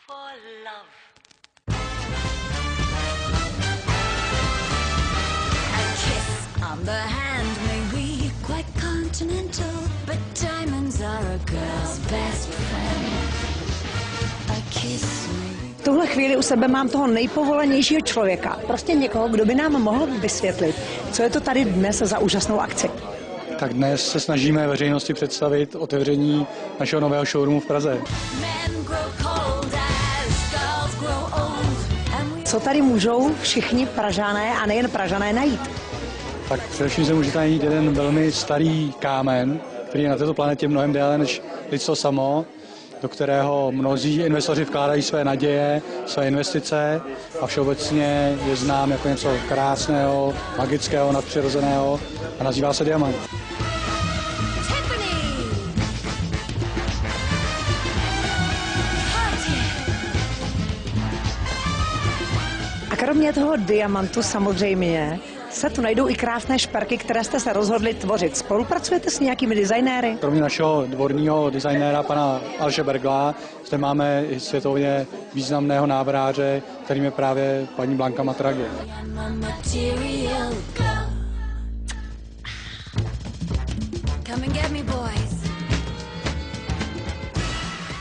for love. A kiss on the hand may be quite continental, but diamonds are a girl's best friend. A kiss may be... V tuhle chvíli u sebe mám toho nejpovolenějšího člověka. Prostě někoho, kdo by nám mohl vysvětlit, co je to tady dnes za úžasnou akci. Tak dnes se snažíme veřejnosti představit otevření našeho nového showroomu v Praze. Co tady můžou všichni Pražané a nejen Pražané najít? Tak především se můžete najít jeden velmi starý kámen, který je na této planetě mnohem déle než lidstvo samo, do kterého mnozí investoři vkládají své naděje, své investice a všeobecně je znám jako něco krásného, magického, nadpřirozeného a nazývá se diamant. A kromě toho diamantu samozřejmě se tu najdou i krásné šperky, které jste se rozhodli tvořit. Spolupracujete s nějakými designéry? Kromě našeho dvorního designéra pana Alše Bergla zde máme i světově významného návrháře, kterým je právě paní Blanka Matragi.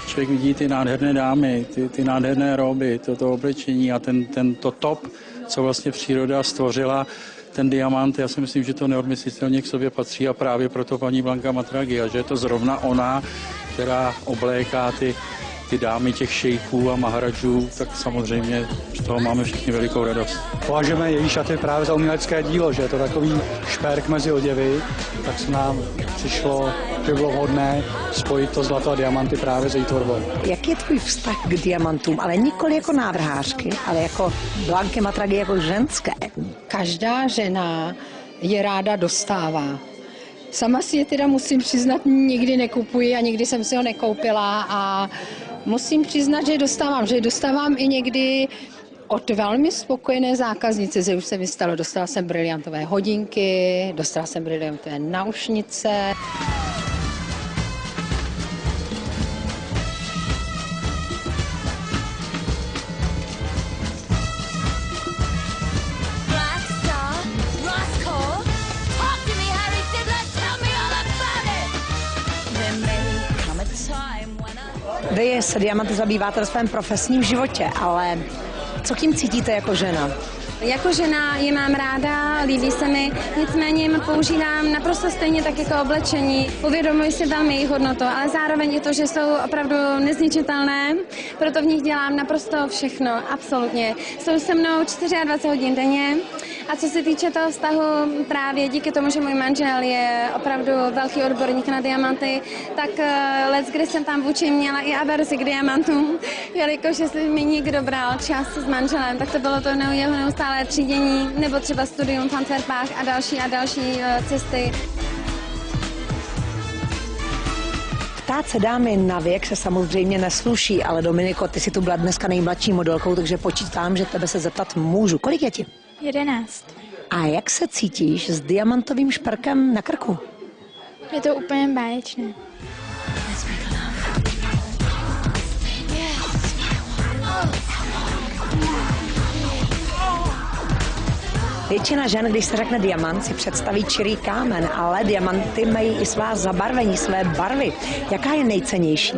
Člověk vidí ty nádherné dámy, ty nádherné roby, toto oblečení a tento top, co vlastně příroda stvořila, ten diamant, já si myslím, že to neodmyslitelně k sobě patří a právě proto paní Blanka Matragi, a že je to zrovna ona, která obléká ty dámy těch šejků a maharadžů, tak samozřejmě z toho máme všichni velikou radost. Považujeme její šaty právě za umělecké dílo, že je to takový šperk mezi oděvy, tak se nám přišlo, že bylo vhodné spojit to zlato a diamanty právě s její tvorbou. Jaký je tvůj vztah k diamantům, ale nikoli jako návrhářky, ale jako Blanky Matragi jako ženské? Každá žena je ráda dostává. Sama si je teda musím přiznat, nikdy nekupuji a nikdy jsem si ho nekoupila a musím přiznat, že je dostávám i někdy od velmi spokojené zákaznice, že už se mi stalo, dostala jsem briliantové hodinky, dostala jsem briliantové náušnice. Vy se diamanty zabýváte ve svém profesním životě, ale co tím cítíte jako žena? Jako žena je mám ráda, líbí se mi, nicméně je používám naprosto stejně tak jako oblečení. Uvědomuji si velmi jejich hodnotu, ale zároveň je to, že jsou opravdu nezničitelné, proto v nich dělám naprosto všechno, absolutně. Jsou se mnou 24 hodin denně a co se týče toho vztahu právě díky tomu, že můj manžel je opravdu velký odborník na diamanty, tak leckdy jsem tam vůči měla i averzi k diamantům, jelikož jestli mi někdo bral čas s manželem, tak to bylo to jeho neustále třídění nebo třeba studium v Antwerpách a další cesty. Ptát se dámy na věk se samozřejmě nesluší, ale Dominiko, ty jsi tu byla dneska nejmladší modelkou, takže počítám, že tebe se zeptat můžu. Kolik je ti? 11. A jak se cítíš s diamantovým šperkem na krku? Je to úplně báječné. Většina žen, když se řekne diamant, si představí čirý kámen, ale diamanty mají i svá zabarvení, své barvy. Jaká je nejcennější?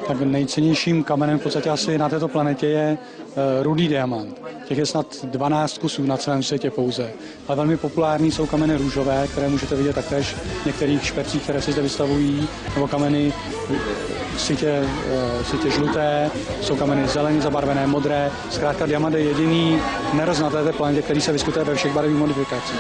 Tak nejcennějším kamenem v podstatě asi na této planetě je rudý diamant. Těch je snad 12 kusů na celém světě pouze. Ale velmi populární jsou kameny růžové, které můžete vidět taktéž v některých špercích, které se zde vystavují, nebo kameny sitě žluté, jsou kameny zeleně zabarvené, modré. Zkrátka diamant je jediný neroz na této planetě, který se vyskytuje ve všech barevných modifikacích.